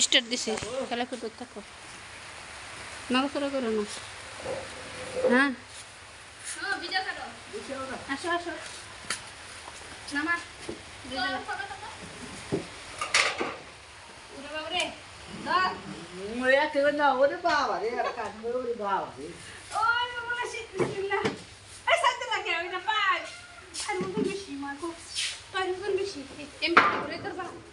start দিছি খেলা করতে থাকো নড়াচড়া করো না হ্যাঁ আসো আসো নামা উড়ে বাবরে ধর ওরে বাবা রে কাটবে ওরে বাবা রে ওই বাবা বিসমিল্লাহ এই সাথে লাগে ওই না পাই আর মন বেশি মাগো আর মন বেশি এমনি করে তোর বাবা